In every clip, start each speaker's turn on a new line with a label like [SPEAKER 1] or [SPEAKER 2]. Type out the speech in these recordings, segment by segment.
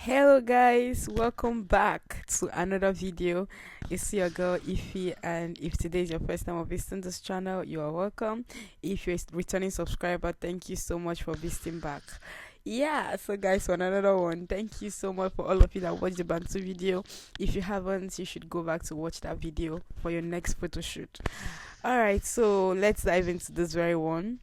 [SPEAKER 1] Hello guys, welcome back to another video. It's your girl Ify, and if today is your first time of visiting this channel, you are welcome. If you're a returning subscriber, thank you so much for visiting back. Yeah, so guys, for another one, thank you so much for all of you that watched the Bantu video. If you haven't, you should go back to watch that video for your next photo shoot. Alright, so let's dive into this very one.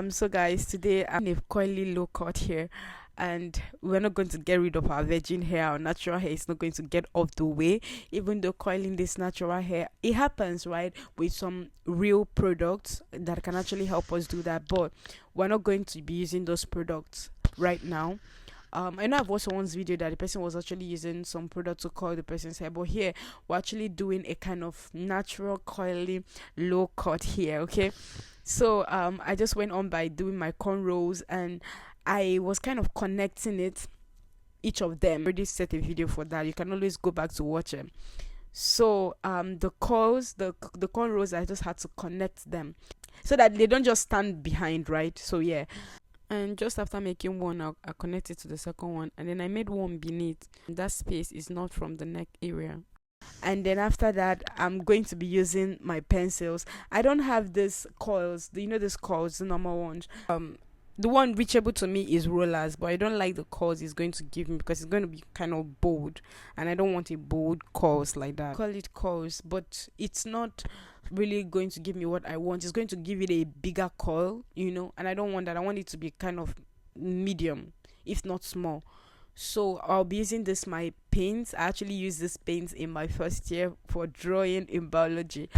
[SPEAKER 1] So guys, today I'm in a coily low cut here, and we're not going to get rid of our virgin hair. Our natural hair is not going to get off the way. Even though coiling this natural hair, it happens, right, with some real products that can actually help us do that, but we're not going to be using those products right now. I know I've watched someone's video that the person was actually using some product to coil the person's hair, but here we're actually doing a kind of natural coily low cut here. Okay, so I just went on by doing my cornrows, and I was kind of connecting it, each of them. I already set a video for that. You can always go back to watch it. So the coils, the cornrows, I just had to connect them so that they don't just stand behind, right? So yeah. And just after making one, I connected to the second one, and then I made one beneath. That space is not from the neck area. And then after that, I'm going to be using my pencils. I don't have this coils, this coils, the normal ones. The one reachable to me is rollers, but I don't like the coils it's going to give me because it's going to be kind of bold, and I don't want a bold coils like that. Call it coils, but it's not really going to give me what I want. It's going to give it a bigger coil, and I don't want that. I want it to be kind of medium, if not small. So I'll be using this my paints. I actually used this paints in my first year for drawing in biology,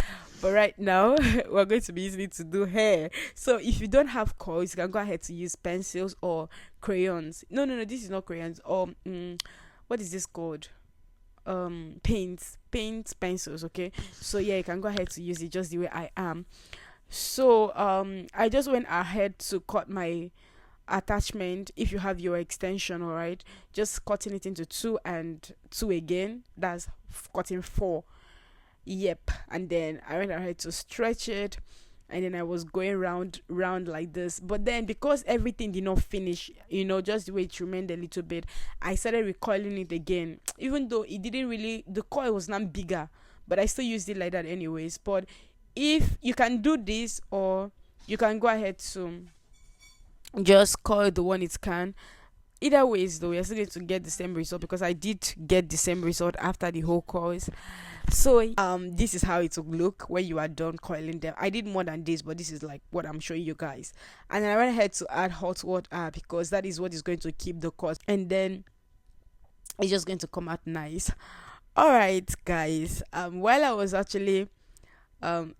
[SPEAKER 1] but right now we're going to be using it to do hair. So if you don't have coils, you can go ahead to use pencils or crayons. No, this is not crayons. Or what is this called? Paints, pencils. Okay, so yeah, you can go ahead to use it just the way I am. So I just went ahead to cut my attachment. If you have your extension, all right, just cutting it into 2 and 2 again, that's cutting 4. Yep. And then I went ahead to stretch it, and then I was going round like this. But then because everything did not finish, just the way it remained a little bit, I started recoiling it again, even though it didn't really, the coil was not bigger, but I still used it like that anyways. But if you can do this, or you can go ahead to just coil the one it can. Either ways though, you're still going to get the same result, because I did get the same result after the whole coils. So this is how it will look when you are done coiling them. I did more than this, but this is like what I'm showing you guys. And then I went ahead to add hot water, because that is what is going to keep the coils, and then it's just going to come out nice. All right guys, while I was actually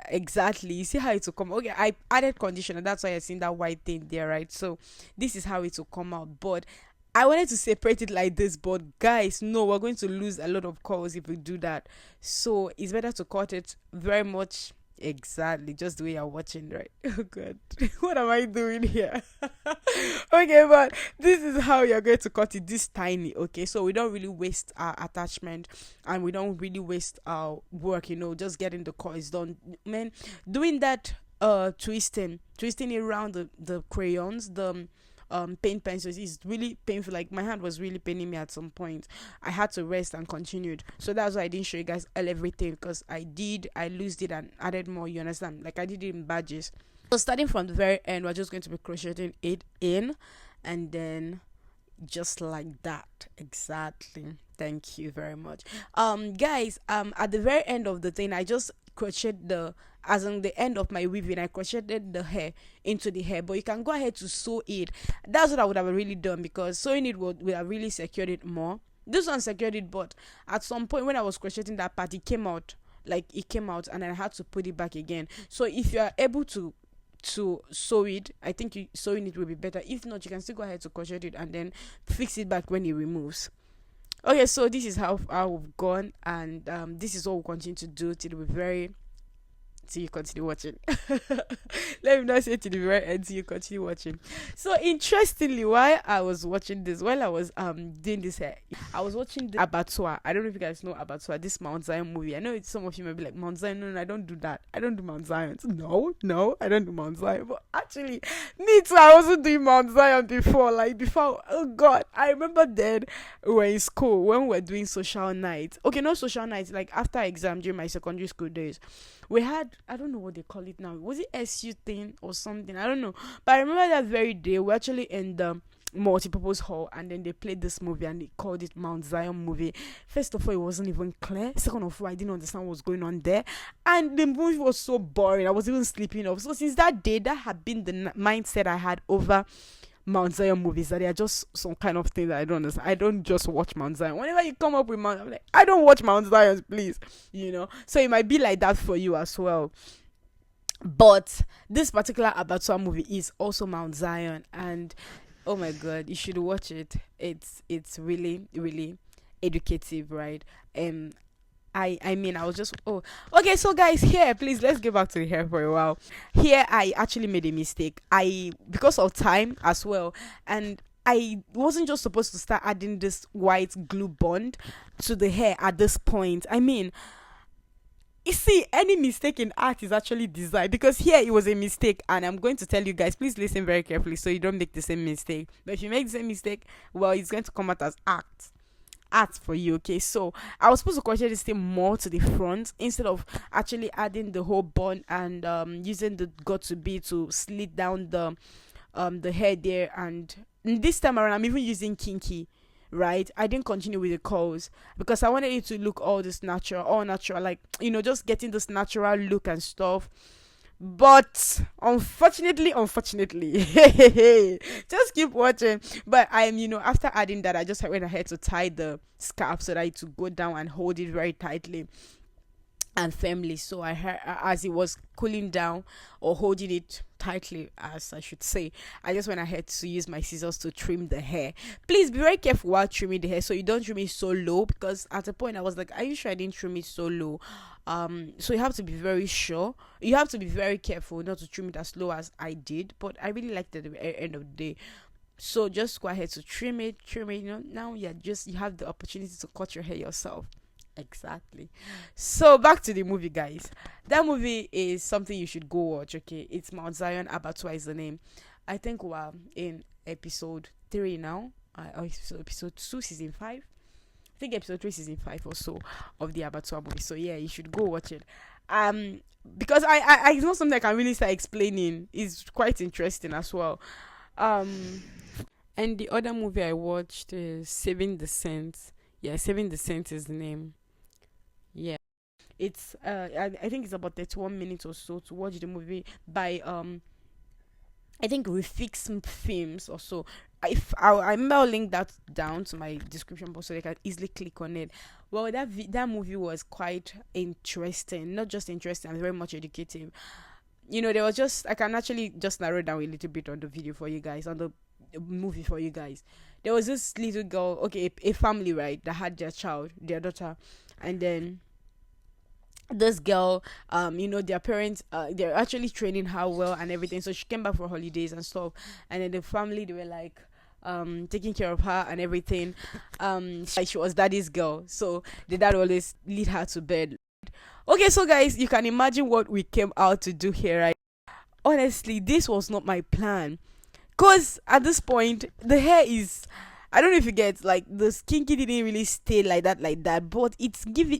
[SPEAKER 1] exactly, you see how it will come. Okay, I added conditioner, that's why I seen that white thing there, right? So this is how it will come out. But I wanted to separate it like this, but guys, no, we're going to lose a lot of coils if we do that. So it's better to cut it very much exactly just the way you're watching, right? Oh god, what am I doing here? Okay, but this is how you're going to cut it, this tiny. Okay, so we don't really waste our attachment, and we don't really waste our work, just getting the coils done. Man, doing that twisting it around the crayons, the paint pencils, is really painful. Like, my hand was really paining me at some point. I had to rest and continued. So that's why I didn't show you guys everything, because I loosed it and added more, you understand? Like, I did it in batches. So starting from the very end, we're just going to be crocheting it in, and then just like that. Exactly. Thank you very much. Guys, at the very end of the thing, I just crocheted as on the end of my weaving, I crocheted the hair into the hair. But you can go ahead to sew it. That's what I would have really done, because sewing it would have really secured it more. This one secured it, but at some point when I was crocheting that part, it came out, and I had to put it back again. So if you are able to sew it, I think sewing it will be better. If not, you can still go ahead to crochet it and then fix it back when it removes. Okay, so this is how we've gone, and this is what we'll continue to do till we're very till you continue watching. Let me not say to the very end till you continue watching. So interestingly, while I was watching this, while I was doing this, I was watching the Abattoir. I don't know if you guys know Abattoir, this Mount Zion movie. I know it's, some of you may be like, Mount Zion. No, I don't do that. I don't do Mount Zion. No, I don't do Mount Zion. But actually, me too. I wasn't doing Mount Zion before. Like before, oh God, I remember then we were in school when we were doing social nights. Okay, not social nights. Like after exam during my secondary school days, we had, I don't know what they call it now. Was it SU thing or something? I don't know. But I remember that very day we're actually in the multipurpose hall, and then they played this movie and they called it Mount Zion movie. First of all, it wasn't even clear. Second of all, I didn't understand what was going on there, and the movie was so boring. I was even sleeping off. So since that day, that had been the mindset I had over Mount Zion movies, that they are just some kind of thing that I don't understand. I don't just watch Mount Zion. Whenever you come up with Mount, I'm like, I don't watch Mount Zion, please. So it might be like that for you as well. But this particular Abattoir movie is also Mount Zion, and oh my God, you should watch it. It's really, really educative, right? I mean, I was just, oh, okay. So guys, here, please, let's get back to the hair for a while. Here I actually made a mistake, because of time as well, and I wasn't just supposed to start adding this white glue bond to the hair at this point. I mean, you see, any mistake in art is actually design, because here it was a mistake, and I'm going to tell you guys, please listen very carefully so you don't make the same mistake. But if you make the same mistake, well, it's going to come out as art for you. Okay, so I was supposed to crochet this thing more to the front instead of actually adding the whole bun and using the got to be to slit down the hair there. And this time around I'm even using kinky, right? I didn't continue with the curls because I wanted it to look all natural, like, just getting this natural look and stuff. But unfortunately, just keep watching. But after adding that, I just went ahead to tie the scarf so that it would go down and hold it very tightly and firmly. So I heard, as it was cooling down, or holding it tightly, as I should say, I just went ahead to use my scissors to trim the hair. Please be very careful while trimming the hair, so you don't trim it so low, because at a point I was like, are you sure I didn't trim it so low? So you have to be very sure. You have to be very careful not to trim it as low as I did, but I really liked it at the end of the day. So just go ahead to trim it. Now you have the opportunity to cut your hair yourself. Exactly. So back to the movie, guys. That movie is something you should go watch. Okay, it's Mount Zion. Abattoir is the name. I think we're in episode 3 now. Episode 2, season 5. I think episode 3, season 5 or so of the Abattoir movie. So yeah, you should go watch it. Because I it's not something I can really start explaining. It's quite interesting as well. And the other movie I watched is Saving the Saints. Yeah, Saving the Saints is the name. Yeah, it's I think it's about 31 minutes or so to watch the movie by I think Refix Films or so. If I remember, I'll link that down to my description box so they can easily click on it. Well, that movie was quite interesting, not just interesting, and very much educative. There was just, I can actually just narrow down a little bit on the video for you guys, on the movie for you guys. There was this little girl, okay, a family, right, that had their daughter, and then this girl, their parents, they're actually training her well and everything. So she came back for holidays and stuff, and then the family, they were like taking care of her and everything. She was daddy's girl, so the dad always lead her to bed. Okay, so guys, you can imagine what we came out to do here, right? Honestly, this was not my plan, because at this point the hair is, I don't know if you get, like, the kinky didn't really stay like that, but it gave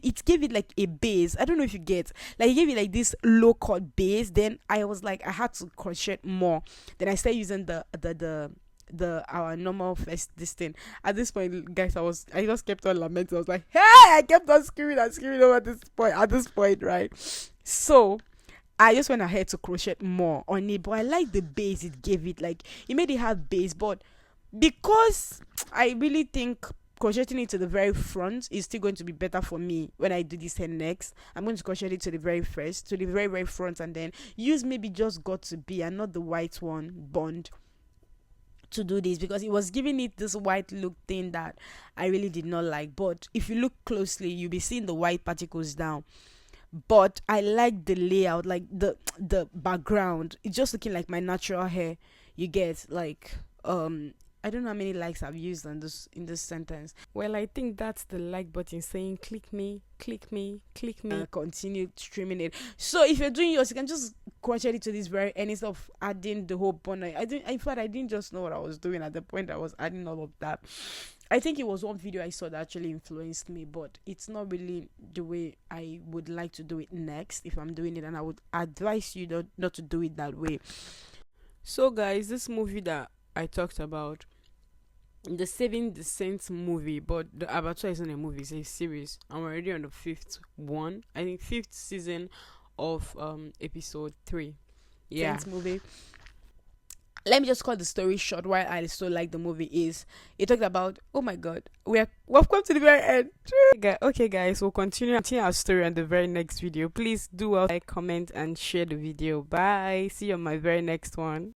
[SPEAKER 1] it like a base. I don't know if you get, like, it gave it like this low cut base. Then I was like, I had to crochet more. Then I started using the our normal first this thing. At this point, guys, I just kept on lamenting. I was like, hey, I kept on screaming over this point. At this point, right? So I just went ahead to crochet more on it, but I like the base it gave it. Like, it made it have base, but because I really think crocheting it to the very front is still going to be better for me when I do this hair next. I'm going to crochet it to the very very, very front, and then use maybe just got to be and not the white one bond to do this, because it was giving it this white look thing that I really did not like. But if you look closely, you'll be seeing the white particles down. but I like the layout, like the background. It's just looking like my natural hair. You get like I don't know how many likes I've used on this in this sentence. Well, I think that's the like button saying click me, click me, click me. Continue streaming it. So if you're doing yours, you can just crochet it to this very end instead of adding the whole bonnet. I didn't. In fact, I didn't just know what I was doing at the point I was adding all of that. I think it was one video I saw that actually influenced me, but it's not really the way I would like to do it next if I'm doing it, and I would advise you not to do it that way. So, guys, this movie that I talked about, the Saving the Saints movie, but the Avatar isn't a movie, it's a series. I'm already on the fifth one, I think fifth season of episode 3. Yeah. Saints movie. Let me just cut the story short. Why I so like the movie is it talked about, oh my god, we've come to the very end. Okay guys, we'll continue our story on the very next video. Please do like, comment and share the video. Bye, see you on my very next one.